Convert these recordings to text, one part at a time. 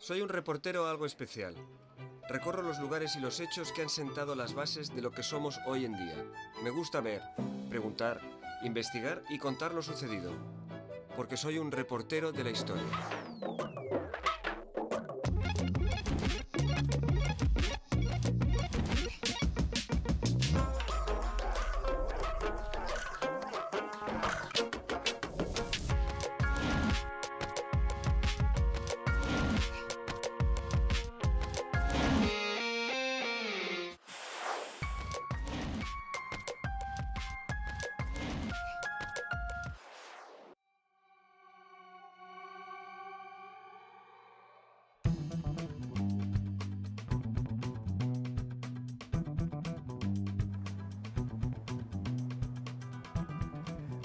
Soy un reportero algo especial. Recorro los lugares y los hechos que han sentado las bases de lo que somos hoy en día. Me gusta ver, preguntar, investigar y contar lo sucedido. Porque soy un reportero de la historia.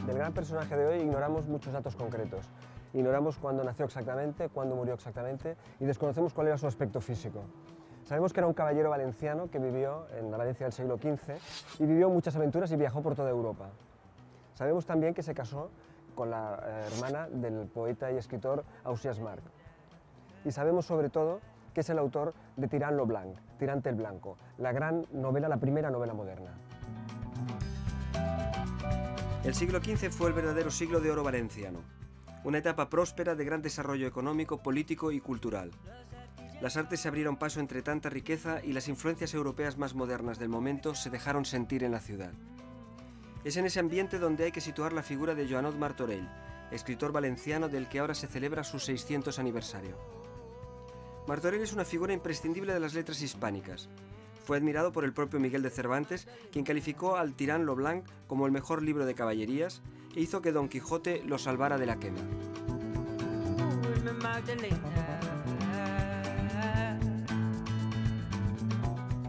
Del gran personaje de hoy ignoramos muchos datos concretos. Ignoramos cuándo nació exactamente, cuándo murió exactamente y desconocemos cuál era su aspecto físico. Sabemos que era un caballero valenciano que vivió en la Valencia del siglo XV y vivió muchas aventuras y viajó por toda Europa. Sabemos también que se casó con la hermana del poeta y escritor Ausiàs March. Y sabemos sobre todo que es el autor de Tirant lo Blanc, Tirante el Blanco, la gran novela, la primera novela moderna. El siglo XV fue el verdadero siglo de oro valenciano, una etapa próspera de gran desarrollo económico, político y cultural. Las artes se abrieron paso entre tanta riqueza y las influencias europeas más modernas del momento se dejaron sentir en la ciudad. Es en ese ambiente donde hay que situar la figura de Joanot Martorell, escritor valenciano del que ahora se celebra su 600 aniversario. Martorell es una figura imprescindible de las letras hispánicas. Fue admirado por el propio Miguel de Cervantes, quien calificó al Tirant lo Blanc como el mejor libro de caballerías e hizo que Don Quijote lo salvara de la quema.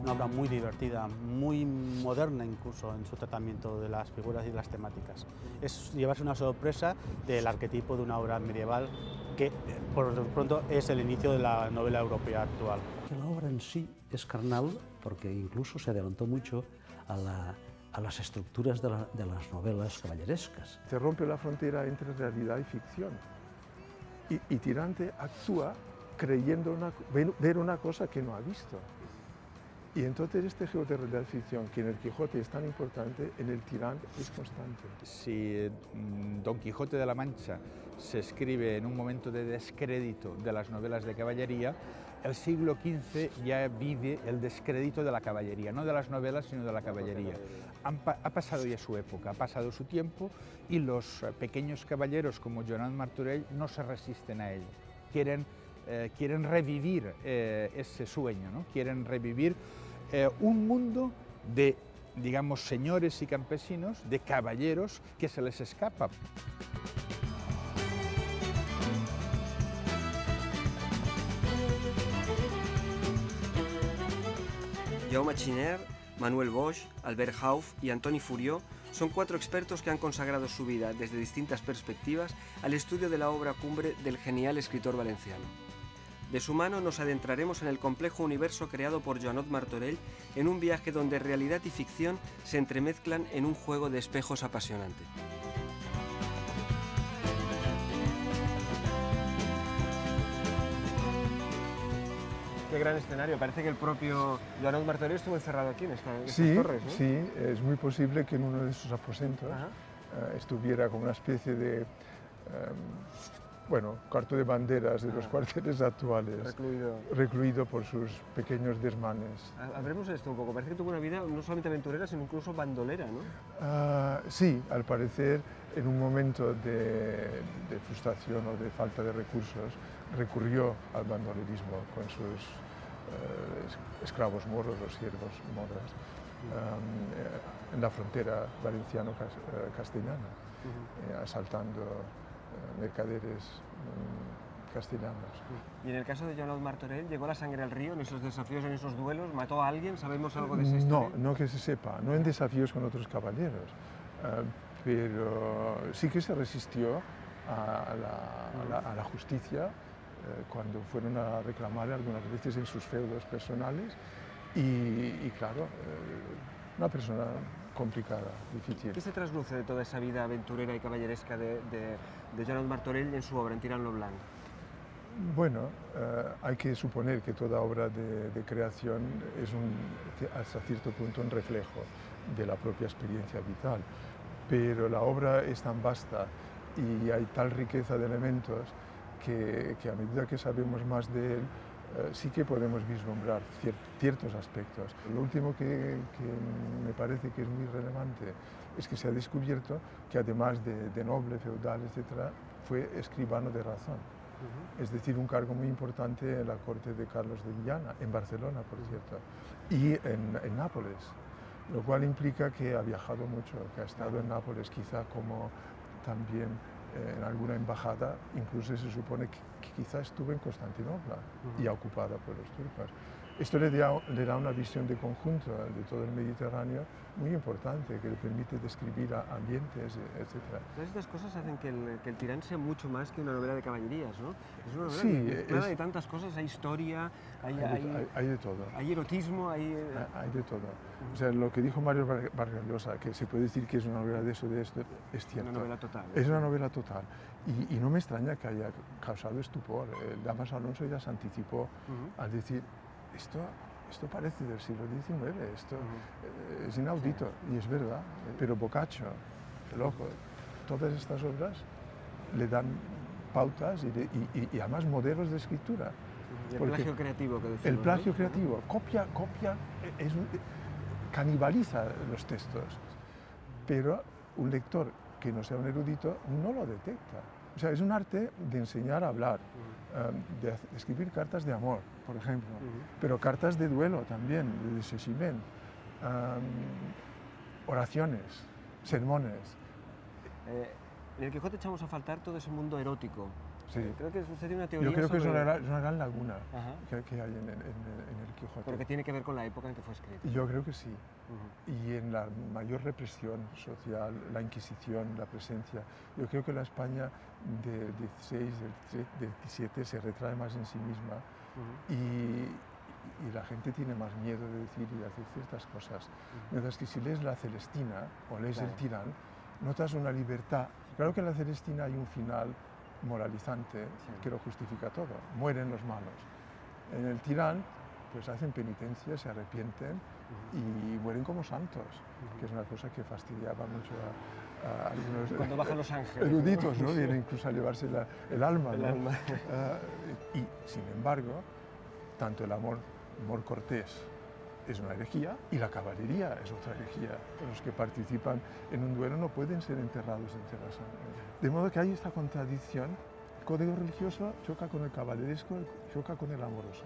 Una obra muy divertida, muy moderna incluso en su tratamiento de las figuras y de las temáticas. Es llevarse una sorpresa del arquetipo de una obra medieval que, por lo pronto, es el inicio de la novela europea actual. La obra en sí es carnal porque incluso se adelantó mucho a las estructuras de las novelas caballerescas. Se rompe la frontera entre realidad y ficción. Y Tirante actúa creyendo ver una cosa que no ha visto. Y entonces este juego de realidad y ficción, que en el Quijote es tan importante, en el Tirant es constante. Si Don Quijote de la Mancha se escribe en un momento de descrédito de las novelas de caballería, el siglo XV ya vive el descrédito de la caballería, no de las novelas, sino de la caballería. Ha pasado ya su época, ha pasado su tiempo y los pequeños caballeros como Joanot Martorell no se resisten a ello. Quieren revivir ese sueño, ¿no? Quieren revivir un mundo de, digamos, señores y campesinos, de caballeros que se les escapa. Jaume Chiner, Manuel Bosch, Albert Hauff y Antoni Furió son 4 expertos que han consagrado su vida desde distintas perspectivas al estudio de la obra cumbre del genial escritor valenciano. De su mano nos adentraremos en el complejo universo creado por Joanot Martorell en un viaje donde realidad y ficción se entremezclan en un juego de espejos apasionante. Qué gran escenario, parece que el propio Joanot Martorell estuvo encerrado aquí en estas Sí, torres, ¿no? sí, es muy posible que en uno de sus aposentos estuviera como una especie de cuarto de banderas de los cuarteles actuales, recluido por sus pequeños desmanes. Hablemos de esto un poco, parece que tuvo una vida no solamente aventurera, sino incluso bandolera, ¿no? Sí, al parecer, en un momento de frustración o de falta de recursos, recurrió al bandolerismo con sus esclavos moros, los siervos moros, en la frontera valenciano-castellana, asaltando mercaderes castellanos. Y en el caso de Joanot Martorell, ¿llegó la sangre al río en esos desafíos, en esos duelos? ¿Mató a alguien? ¿Sabemos algo de esa historia? No que se sepa, no en desafíos con otros caballeros, pero sí que se resistió a la justicia cuando fueron a reclamar algunas veces en sus feudos personales y claro, una persona complicada, difícil. ¿Qué se trasluce de toda esa vida aventurera y caballeresca de Joanot Martorell en su obra, en Tirant lo Blanc? Bueno, hay que suponer que toda obra de creación es hasta cierto punto un reflejo de la propia experiencia vital, pero la obra es tan vasta y hay tal riqueza de elementos que a medida que sabemos más de él, sí que podemos vislumbrar ciertos aspectos. Lo último que me parece que es muy relevante es que se ha descubierto que además de noble, feudal, etc., fue escribano de razón. Es decir, un cargo muy importante en la corte de Carlos de Villana, en Barcelona, por cierto, y en Nápoles, lo cual implica que ha viajado mucho, que ha estado en Nápoles, quizá como también en alguna embajada, incluso se supone que quizá estuvo en Constantinopla y ocupada por los turcos. Esto le da una visión de conjunto de todo el Mediterráneo muy importante, que le permite describir ambientes, etc. Todas estas cosas hacen que el Tirán sea mucho más que una novela de caballerías, ¿no? Es una novela Sí, mezclada de tantas cosas, hay historia, hay de todo. Hay erotismo, hay de todo. O sea, lo que dijo Mario Vargas Llosa, que se puede decir que es una novela de esto, es cierto. Una novela total. Es una novela total. Y no me extraña que haya causado estupor. Damas Alonso ya se anticipó al decir, esto parece del siglo XIX, esto es inaudito, y es verdad. Pero Boccaccio, el ojo, todas estas obras le dan pautas y además modelos de escritura. Y el plagio creativo que decimos. El plagio creativo, copia, canibaliza los textos, pero un lector que no sea un erudito no lo detecta. O sea, es un arte de enseñar a hablar, de escribir cartas de amor, por ejemplo, pero cartas de duelo también, de desechimiento, oraciones, sermones. En el Quijote echamos a faltar todo ese mundo erótico. Sí. Creo que sucede una teoría. Yo creo que sobre... es una gran laguna que hay en el Quijote. Pero que tiene que ver con la época en que fue escrito. Yo creo que sí. Y en la mayor represión social, la Inquisición, la presencia. Yo creo que la España del 16, del 17 se retrae más en sí misma y la gente tiene más miedo de decir y de hacer ciertas cosas. Mientras que si lees la Celestina o lees el Tirán, notas una libertad. Claro que en la Celestina hay un final moralizante que lo justifica todo. Mueren los malos. En el Tirán, pues hacen penitencia, se arrepienten y mueren como santos, que es una cosa que fastidiaba mucho a algunos cuando bajan los ángeles, eruditos, ¿no? Vienen incluso a llevarse el alma. Y sin embargo, tanto el amor cortés es una herejía y la caballería es otra herejía. Los que participan en un duelo no pueden ser enterrados en tierra santa. De modo que hay esta contradicción. El código religioso choca con el caballeresco, choca con el amoroso.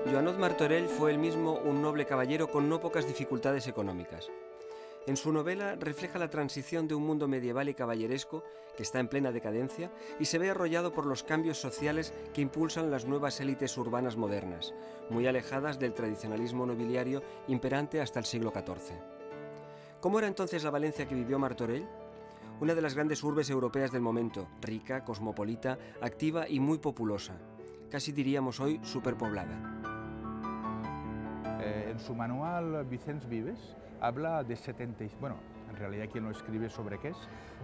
Joanot Martorell fue él mismo un noble caballero con no pocas dificultades económicas. En su novela refleja la transición de un mundo medieval y caballeresco que está en plena decadencia y se ve arrollado por los cambios sociales que impulsan las nuevas élites urbanas modernas, muy alejadas del tradicionalismo nobiliario imperante hasta el siglo XIV. ¿Cómo era entonces la Valencia que vivió Martorell? Una de las grandes urbes europeas del momento, rica, cosmopolita, activa y muy populosa, casi diríamos hoy superpoblada. En su manual Vicens Vives habla de en realidad quien lo escribe sobre qué es,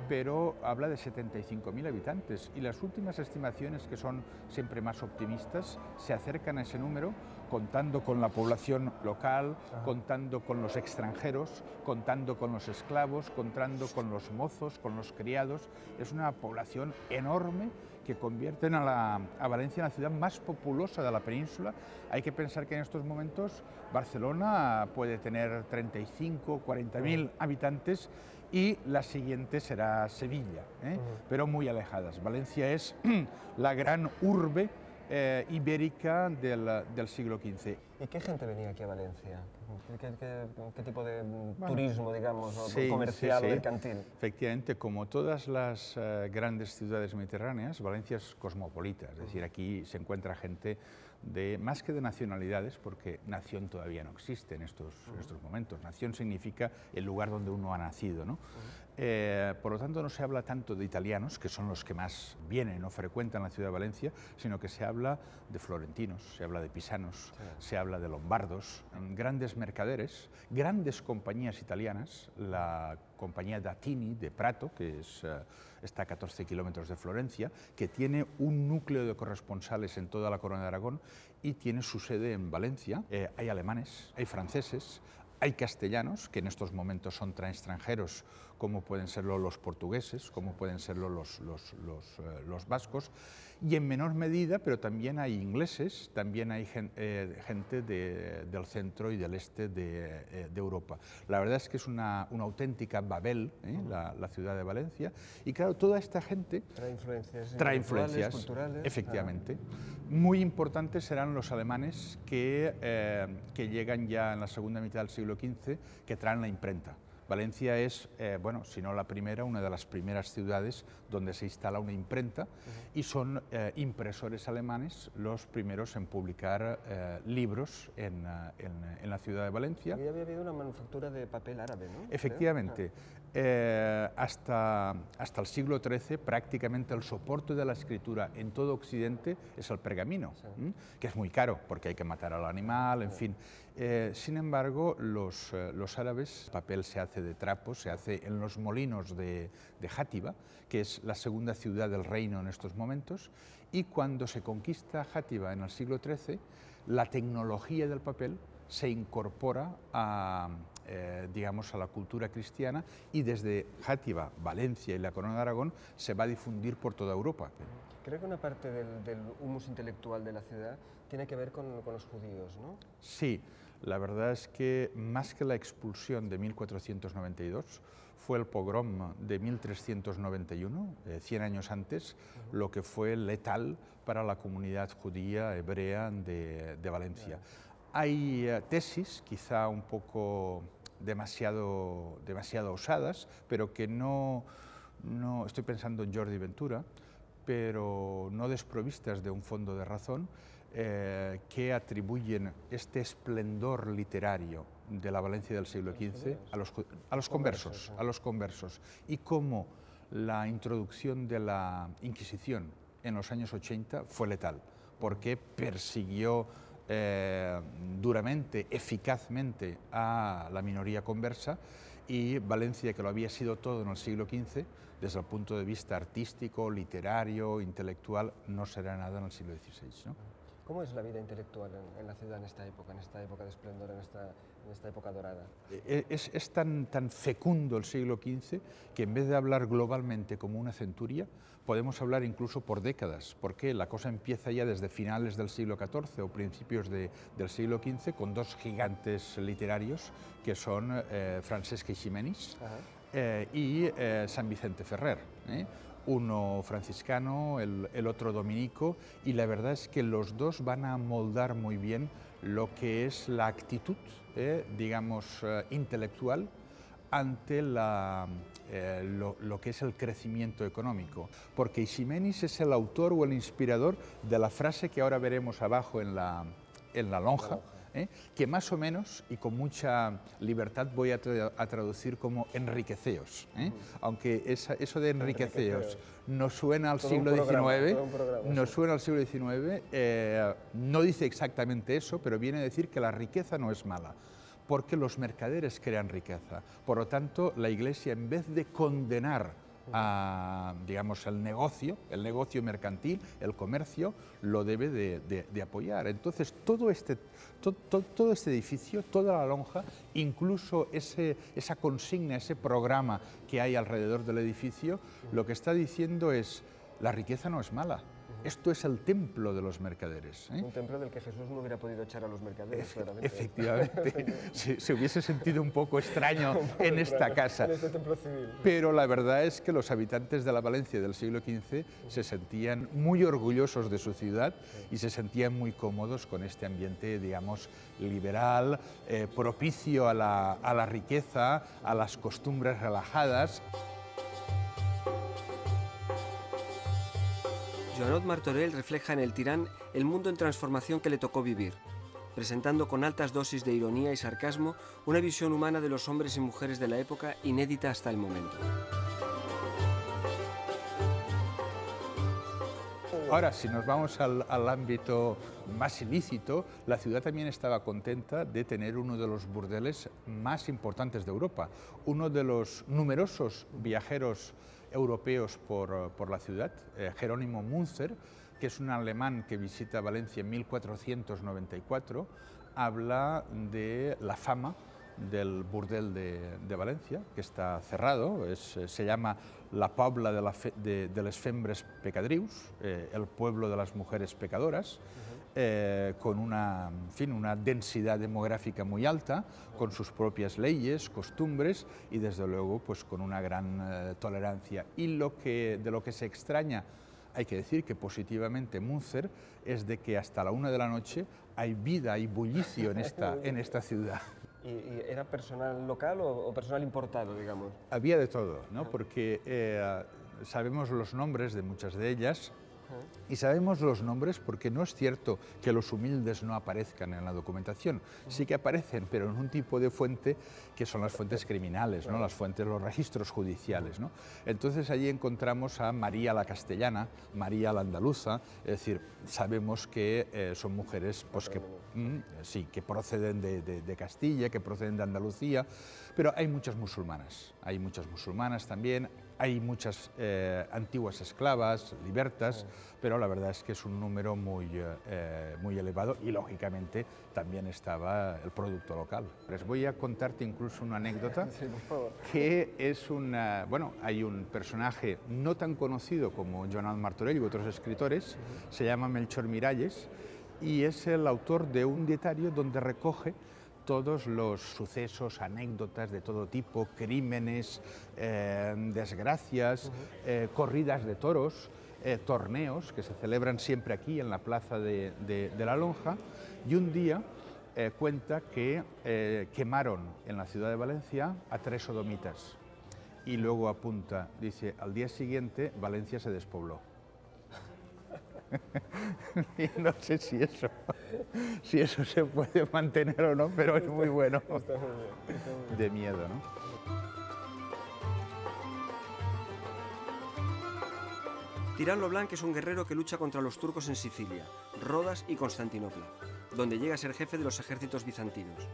pero habla de 75.000 habitantes y las últimas estimaciones, que son siempre más optimistas, se acercan a ese número, contando con la población local, contando con los extranjeros, contando con los esclavos, contando con los mozos, con los criados. Es una población enorme que convierten a Valencia en la ciudad más populosa de la península. Hay que pensar que en estos momentos Barcelona puede tener 35, 40.000 habitantes y la siguiente será Sevilla, pero muy alejadas. Valencia es la gran urbe ibérica del siglo XV. ¿Y qué gente venía aquí a Valencia? ¿Qué tipo de turismo, digamos, comercial o mercantil? Efectivamente, como todas las grandes ciudades mediterráneas, Valencia es cosmopolita, es decir, aquí se encuentra gente más que de nacionalidades, porque nación todavía no existe en estos momentos. Nación significa el lugar donde uno ha nacido, ¿no? Por lo tanto, no se habla tanto de italianos, que son los que más vienen o frecuentan la ciudad de Valencia, sino que se habla de florentinos, se habla de pisanos, se habla habla de lombardos, grandes mercaderes, grandes compañías italianas, la compañía Datini de Prato, que está a 14 kilómetros de Florencia, que tiene un núcleo de corresponsales en toda la Corona de Aragón y tiene su sede en Valencia. Hay alemanes, hay franceses, hay castellanos, que en estos momentos son tan extranjeros como pueden serlo los portugueses, como pueden serlo los vascos, y en menor medida, pero también hay ingleses, también hay gente del centro y del este de Europa. La verdad es que es una auténtica Babel, la ciudad de Valencia, y claro, toda esta gente trae influencias culturales. Efectivamente. Muy importantes serán los alemanes que llegan ya en la segunda mitad del siglo XV, que traen la imprenta. Valencia es, bueno, si no la primera, una de las primeras ciudades donde se instala una imprenta y son impresores alemanes los primeros en publicar libros en la ciudad de Valencia. Y había habido una manufactura de papel árabe, ¿no? Efectivamente. Hasta el siglo XIII prácticamente el soporte de la escritura en todo Occidente es el pergamino, que es muy caro porque hay que matar al animal, en fin. Sin embargo, los árabes, el papel se hace de trapo, se hace en los molinos de Játiva, que es la segunda ciudad del reino en estos momentos, y cuando se conquista Játiva en el siglo XIII, la tecnología del papel se incorpora digamos, a la cultura cristiana y desde Játiva, Valencia y la Corona de Aragón se va a difundir por toda Europa. Creo que una parte del humus intelectual de la ciudad tiene que ver con los judíos, ¿no? Sí, la verdad es que más que la expulsión de 1492, fue el pogrom de 1391, 100 años antes, lo que fue letal para la comunidad judía hebrea de Valencia. Hay tesis, quizá un poco demasiado osadas, pero que no estoy pensando en Jordi Ventura, pero no desprovistas de un fondo de razón, que atribuyen este esplendor literario de la Valencia del siglo XV a los conversos, y cómo la introducción de la Inquisición en los años 80 fue letal, porque persiguió duramente, eficazmente a la minoría conversa, y Valencia, que lo había sido todo en el siglo XV, desde el punto de vista artístico, literario, intelectual, no será nada en el siglo XVI, ¿no? ¿Cómo es la vida intelectual en la ciudad en esta época de esplendor, en esta época dorada? Es tan fecundo el siglo XV que en vez de hablar globalmente como una centuria, podemos hablar incluso por décadas, porque la cosa empieza ya desde finales del siglo XIV o principios del siglo XV con dos gigantes literarios que son Francesc Eiximenis y San Vicente Ferrer. Uno franciscano, el otro dominico, y la verdad es que los dos van a moldar muy bien lo que es la actitud, digamos, intelectual ante lo que es el crecimiento económico. Porque Eiximenis es el autor o el inspirador de la frase que ahora veremos abajo en la lonja, que más o menos, y con mucha libertad, voy a traducir como enriqueceos. Aunque eso de enriqueceos nos suena al siglo XIX, no dice exactamente eso, pero viene a decir que la riqueza no es mala, porque los mercaderes crean riqueza. Por lo tanto, la Iglesia, en vez de condenar digamos, el negocio mercantil, el comercio, lo debe de apoyar. Entonces, todo este edificio, toda la lonja, incluso esa consigna, ese programa que hay alrededor del edificio, lo que está diciendo es: la riqueza no es mala. Esto es el templo de los mercaderes. Un templo del que Jesús no hubiera podido echar a los mercaderes, claramente. Efectivamente, se hubiese sentido un poco extraño en esta casa. En este templo civil. Pero la verdad es que los habitantes de la Valencia del siglo XV se sentían muy orgullosos de su ciudad y se sentían muy cómodos con este ambiente, digamos, liberal, propicio a la riqueza, a las costumbres relajadas. Joanot Martorell refleja en El tirán el mundo en transformación que le tocó vivir, presentando con altas dosis de ironía y sarcasmo una visión humana de los hombres y mujeres de la época inédita hasta el momento. Ahora, si nos vamos al ámbito más ilícito, la ciudad también estaba contenta de tener uno de los burdeles más importantes de Europa. Uno de los numerosos viajeros europeos por la ciudad, Jerónimo Münzer, que es un alemán que visita Valencia en 1494, habla de la fama del burdel de Valencia, que está cerrado, se llama la Pobla de les Fembres Pecadrius, el pueblo de las mujeres pecadoras, con una densidad demográfica muy alta, con sus propias leyes, costumbres y desde luego pues, con una gran tolerancia. Y de lo que se extraña, hay que decir que positivamente Münzer, es de que hasta la 1 de la noche hay vida, hay bullicio en esta ciudad. ¿Y era personal local o personal importado, digamos? Había de todo, ¿no? Porque sabemos los nombres de muchas de ellas y sabemos los nombres porque no es cierto que los humildes no aparezcan en la documentación. Sí que aparecen, pero en un tipo de fuente que son las fuentes criminales, ¿no? Las fuentes, los registros judiciales, ¿no? Entonces allí encontramos a María la Castellana, María la Andaluza, es decir, sabemos que son mujeres pues, que proceden de Castilla, que proceden de Andalucía, pero hay muchas musulmanas también. Hay muchas antiguas esclavas, libertas, pero la verdad es que es un número muy elevado y lógicamente también estaba el producto local. Les voy a contarte incluso una anécdota, sí, por favor. Que es hay un personaje no tan conocido como Joan Martorell y otros escritores, se llama Melchor Miralles y es el autor de un dietario donde recoge todos los sucesos, anécdotas de todo tipo, crímenes, desgracias, corridas de toros, torneos que se celebran siempre aquí en la plaza de la Lonja, y un día cuenta que quemaron en la ciudad de Valencia a 3 sodomitas y luego apunta, dice, al día siguiente Valencia se despobló. Y no sé si eso se puede mantener o no, pero es muy bueno. De miedo, ¿no? Tirán lo Blanc es un guerrero que lucha contra los turcos en Sicilia, Rodas y Constantinopla, donde llega a ser jefe de los ejércitos bizantinos.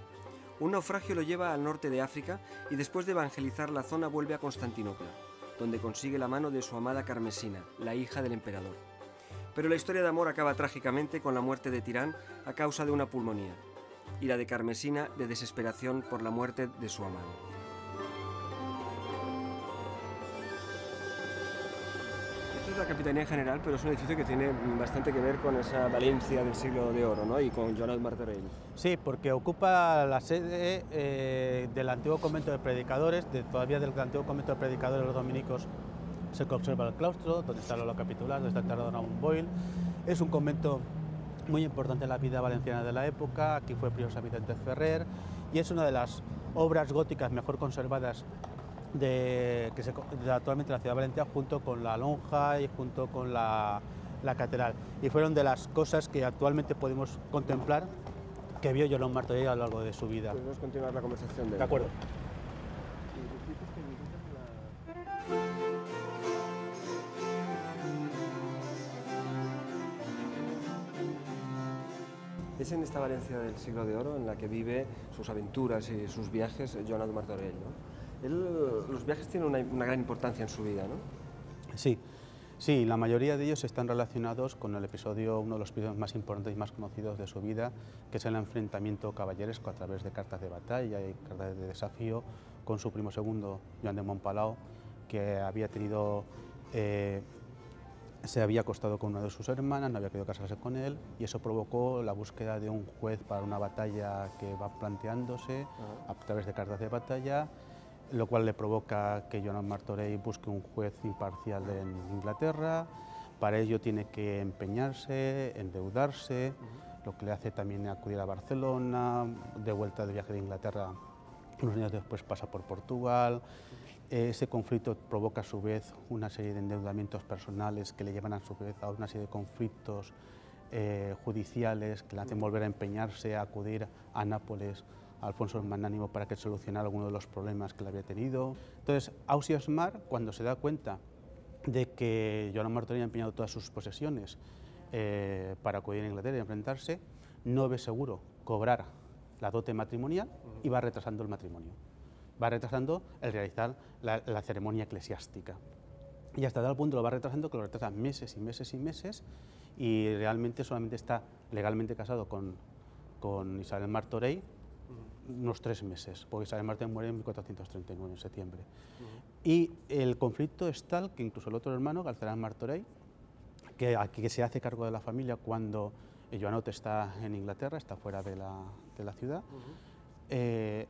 Un naufragio lo lleva al norte de África y después de evangelizar la zona vuelve a Constantinopla, donde consigue la mano de su amada Carmesina, la hija del emperador. Pero la historia de amor acaba trágicamente con la muerte de Tirán a causa de una pulmonía, y la de Carmesina de desesperación por la muerte de su amado. Esto es la Capitanía General, pero es un edificio que tiene bastante que ver con esa Valencia del siglo de oro, ¿no? Y con Joan Martorell. Sí, porque ocupa la sede del antiguo convento de predicadores, todavía del antiguo convento de predicadores de los dominicos. Se conserva el claustro, donde está el aula capitular, donde está enterrado Ramón Boyle. Es un convento muy importante en la vida valenciana de la época. Aquí fue prior San Vicente Ferrer y es una de las obras góticas mejor conservadas actualmente en la ciudad de Valencia, junto con la lonja y junto con la catedral. Y fueron de las cosas que actualmente podemos contemplar que vio Joan Martorell a lo largo de su vida. Podemos continuar la conversación De acuerdo. Es en esta Valencia del siglo de oro en la que vive sus aventuras y sus viajes Joan Martorell, ¿no? Los viajes tienen una gran importancia en su vida, ¿no? Sí, la mayoría de ellos están relacionados con el episodio, uno de los episodios más importantes y más conocidos de su vida, que es el enfrentamiento caballeresco a través de cartas de batalla y cartas de desafío con su primo segundo, Joan de Montpalau, que había tenido... se había acostado con una de sus hermanas, no había querido casarse con él y eso provocó la búsqueda de un juez para una batalla que va planteándose a través de cartas de batalla, lo cual le provoca que Joan Martorell busque un juez imparcial en Inglaterra. Para ello tiene que empeñarse, endeudarse, lo que le hace también acudir a Barcelona, de vuelta de viaje de Inglaterra, unos años después pasa por Portugal. Ese conflicto provoca a su vez una serie de endeudamientos personales que le llevan a su vez a una serie de conflictos judiciales que le hacen volver a empeñarse, a acudir a Nápoles, a Alfonso el Magnánimo para que solucionara alguno de los problemas que le había tenido. Entonces, Ausiàs Marc, cuando se da cuenta de que Joan Martorell ha empeñado todas sus posesiones para acudir a Inglaterra y enfrentarse, no ve seguro cobrar la dote matrimonial y va retrasando el matrimonio, va retrasando el realizar la ceremonia eclesiástica. Y hasta tal punto lo va retrasando que lo retrasa meses y meses y meses, y realmente solamente está legalmente casado con Isabel Martorell unos 3 meses, porque Isabel Martorell muere en 1439, en septiembre. Y el conflicto es tal que incluso el otro hermano, Galcerán Martorell, que se hace cargo de la familia cuando Joanot está en Inglaterra, está fuera de la ciudad,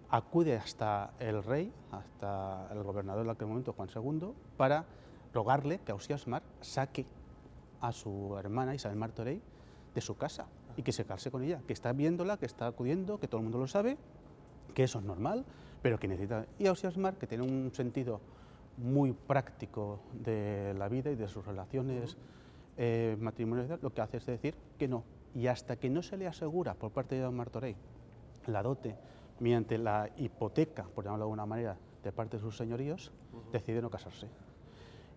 acude hasta el rey, hasta el gobernador de aquel momento, Juan II, para rogarle que Ausiàs Marc saque a su hermana Isabel Martorell de su casa y que se case con ella, que está viéndola, que está acudiendo, que todo el mundo lo sabe, que eso es normal, pero que necesita. Y Ausiàs Marc, que tiene un sentido muy práctico de la vida y de sus relaciones matrimoniales, lo que hace es decir que no. Y hasta que no se le asegura por parte de Joan Martorell la dote mediante la hipoteca, por llamarlo de alguna manera, de parte de sus señoríos, decide no casarse.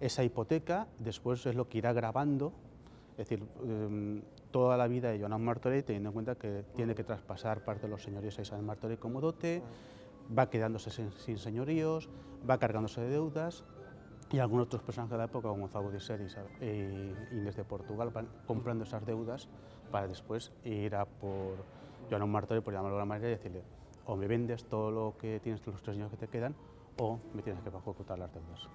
Esa hipoteca después es lo que irá grabando, es decir, toda la vida de Joan Martorell, teniendo en cuenta que tiene que traspasar parte de los señoríos a Isabel Martorell como dote, va quedándose sin señoríos, va cargándose de deudas, y algunos otros personajes de la época, como Gonzalo de Ser y Inés de Portugal, van comprando esas deudas para después ir a por Joan Martorell, por llamarlo de alguna manera, y decirle: o me vendes todo lo que tienes, los 3 años que te quedan, o me tienes que ejecutar las deudas.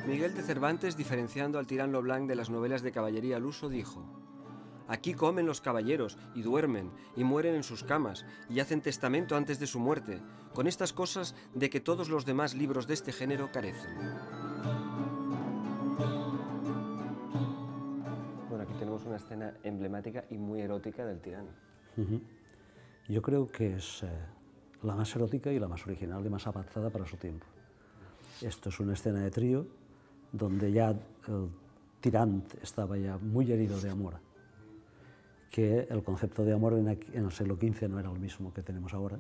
Miguel de Cervantes, diferenciando al Tirán lo Blanc de las novelas de caballería al uso, dijo: aquí comen los caballeros y duermen y mueren en sus camas y hacen testamento antes de su muerte, con estas cosas de que todos los demás libros de este género carecen. Bueno, aquí tenemos una escena emblemática y muy erótica del Tirán. Yo creo que es la más erótica y la más original y más avanzada para su tiempo. Esto es una escena de trío donde ya el Tirán estaba ya muy herido de amor, que el concepto de amor en el siglo XV no era el mismo que tenemos ahora,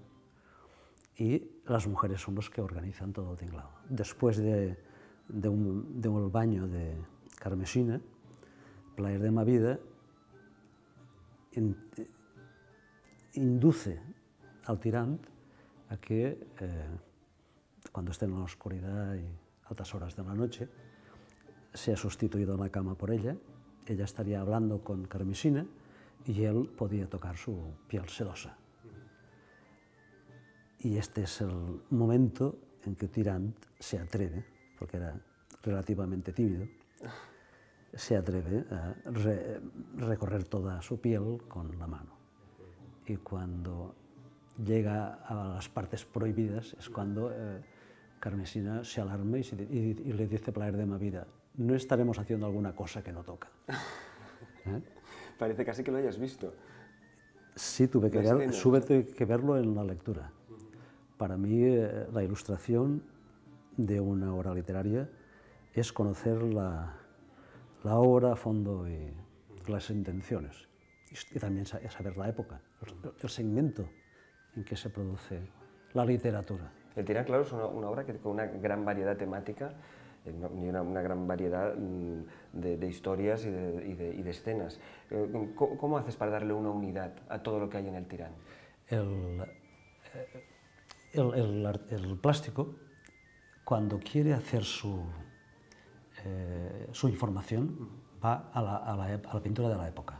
y las mujeres son los que organizan todo el tinglado. Después de un baño de Carmesina, Plaer de ma vida induce al Tirán a que cuando esté en la oscuridad y altas horas de la noche, sea sustituido en la cama por ella estaría hablando con Carmesina y él podía tocar su piel sedosa. Y este es el momento en que Tirán se atreve, porque era relativamente tímido, se atreve a recorrer toda su piel con la mano. Y cuando llega a las partes prohibidas es cuando Carmesina se alarma y le dice: Plaer de ma vida, no estaremos haciendo alguna cosa que no toca. Parece casi que lo hayas visto. Sí, tuve que verlo en la lectura. Para mí, la ilustración de una obra literaria es conocer la obra a fondo y las intenciones, y también saber la época, el segmento en que se produce la literatura. El Tirán, claro, es una obra con una gran variedad temática y una gran variedad de historias y de escenas. ¿Cómo haces para darle una unidad a todo lo que hay en el Tirán? El plástico, cuando quiere hacer su información, va a la pintura de la época.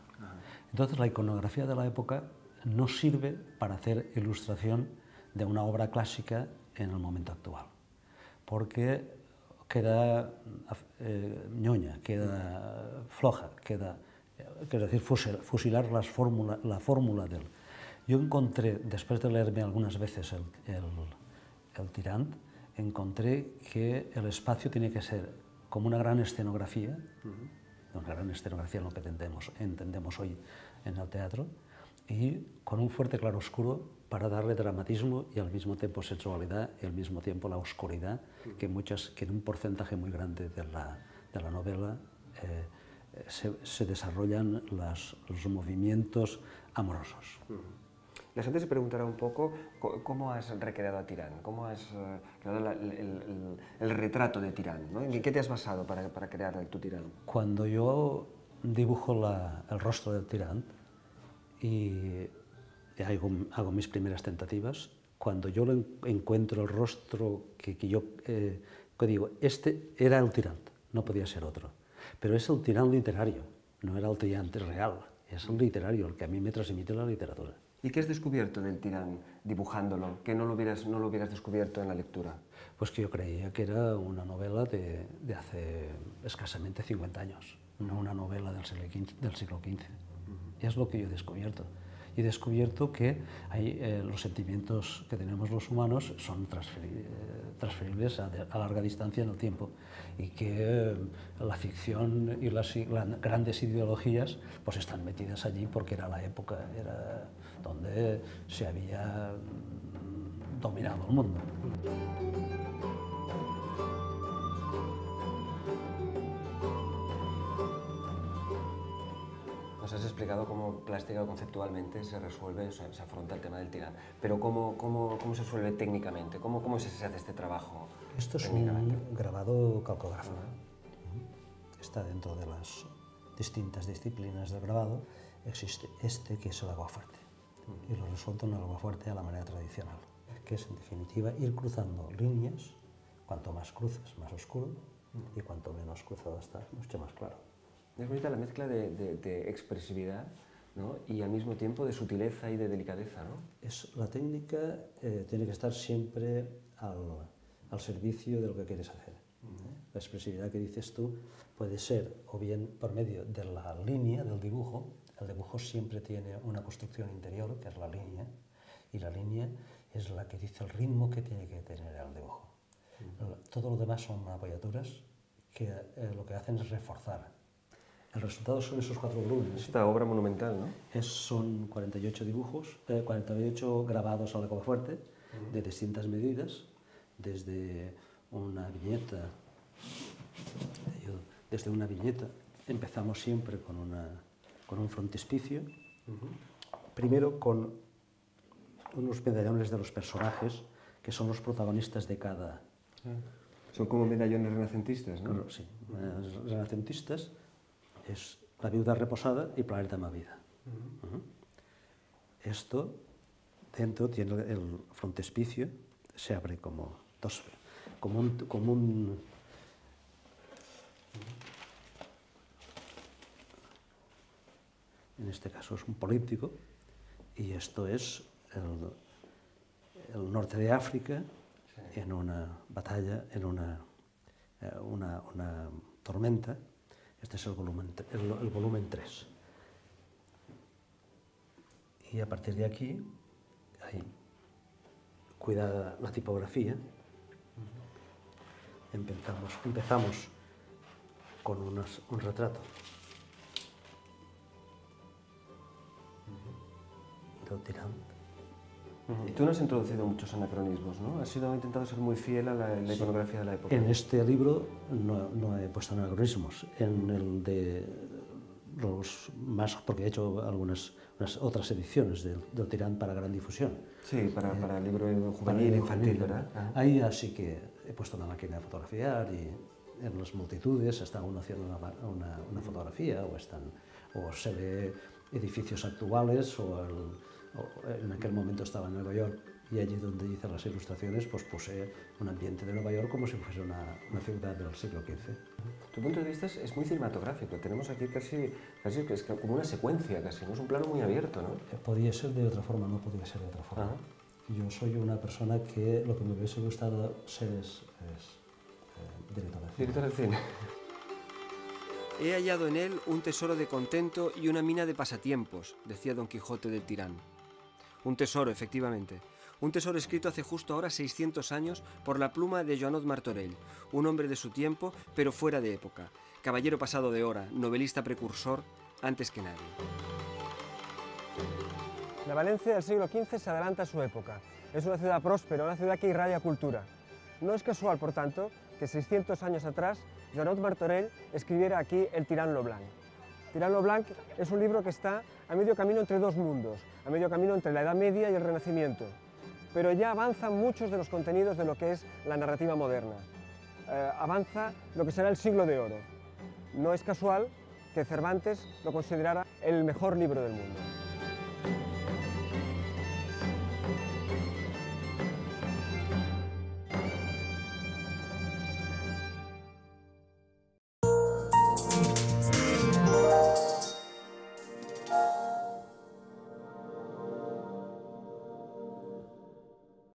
Entonces, la iconografía de la época no sirve para hacer ilustración de una obra clásica en el momento actual, porque queda ñoña, queda floja, quiero decir, fusilar la fórmula del... Yo encontré, después de leerme algunas veces el Tirán, encontré que el espacio tiene que ser como una gran escenografía, una gran escenografía en lo que entendemos hoy en el teatro, y con un fuerte claroscuro para darle dramatismo y al mismo tiempo sensualidad y al mismo tiempo la oscuridad que en un porcentaje muy grande de la novela se desarrollan los movimientos amorosos. La gente se preguntará un poco cómo has recreado a Tirán, cómo has creado el retrato de Tirán, ¿no? ¿En qué te has basado para crear tu Tirán? Cuando yo dibujo el rostro del Tirán y hago mis primeras tentativas, cuando yo encuentro el rostro que digo, este era el Tirán, no podía ser otro, pero es el Tirán literario, no era el Tirán real, es el literario, el que a mí me transmite la literatura. ¿Y qué has descubierto del Tirán dibujándolo, que no lo hubieras descubierto en la lectura? Pues que yo creía que era una novela de hace escasamente 50 años, no una novela del siglo XV. Y es lo que yo he descubierto. Y he descubierto que los sentimientos que tenemos los humanos son transferibles a larga distancia en el tiempo y que la ficción y las grandes ideologías pues están metidas allí porque era la época donde se había dominado el mundo. Nos has explicado cómo plástica o conceptualmente se resuelve, o sea, se afronta el tema del Tirán, pero ¿cómo se resuelve técnicamente? ¿Cómo se hace este trabajo? Esto es un grabado calcógrafo. Está dentro de las distintas disciplinas del grabado. Existe este que es el aguafuerte y lo resuelto en el aguafuerte a la manera tradicional, que es en definitiva ir cruzando líneas. Cuanto más cruzas, más oscuro, y cuanto menos cruzado estás, mucho más claro. Es bonita la mezcla de expresividad, ¿no? Y al mismo tiempo de sutileza y de delicadeza, ¿no? La técnica tiene que estar siempre al servicio de lo que quieres hacer. La expresividad que dices tú puede ser o bien por medio de la línea del dibujo. El dibujo siempre tiene una construcción interior, que es la línea, y la línea es la que dice el ritmo que tiene que tener el dibujo. Todo lo demás son apoyaturas que lo que hacen es reforzar. El resultado son esos 4 volúmenes. Esta obra monumental, ¿no? Son 48 dibujos, 48 grabados al aguafuerte de distintas medidas, desde una viñeta. Empezamos siempre con un frontispicio, primero con unos medallones de los personajes que son los protagonistas de cada... Son como medallones renacentistas, ¿no? Sí, renacentistas. Es La viuda reposada y Planeta Mavida. Esto, dentro tiene el frontispicio, se abre como un en este caso es un políptico, y esto es el norte de África en una batalla, en una tormenta. Este es el volumen 3. Y a partir de aquí, cuidada la tipografía, empezamos con un retrato del Tirán. Tú no has introducido muchos anacronismos, ¿no? Has intentado ser muy fiel a la iconografía de la época. En este libro no he puesto anacronismos. En el de los más, porque he hecho unas otras ediciones del Tirán para gran difusión. Sí, para el libro juvenil, infantil, ¿verdad? Ahí así que he puesto una máquina de fotografiar y en las multitudes está uno haciendo una fotografía o se ve edificios actuales o en aquel momento estaba en Nueva York y allí donde hice las ilustraciones pues puse un ambiente de Nueva York como si fuese una ciudad del siglo XV. Tu punto de vista es muy cinematográfico, tenemos aquí casi es como una secuencia casi, ¿no? Es un plano muy abierto, ¿no? Podía ser de otra forma, no podía ser de otra forma. Yo soy una persona que lo que me hubiese gustado ser es director de cine. Director de cine. He hallado en él un tesoro de contento y una mina de pasatiempos, decía Don Quijote del Tirán. Un tesoro, efectivamente. Un tesoro escrito hace justo ahora 600 años por la pluma de Joanot Martorell, un hombre de su tiempo, pero fuera de época. Caballero pasado de hora, novelista precursor, antes que nadie. La Valencia del siglo XV se adelanta a su época. Es una ciudad próspera, una ciudad que irradia cultura. No es casual, por tanto, que 600 años atrás Joanot Martorell escribiera aquí el Tirán lo Blanc. Tirant lo Blanc es un libro que está a medio camino entre dos mundos, a medio camino entre la Edad Media y el Renacimiento, pero ya avanza muchos de los contenidos de lo que es la narrativa moderna. Avanza lo que será el Siglo de Oro. No es casual que Cervantes lo considerara el mejor libro del mundo.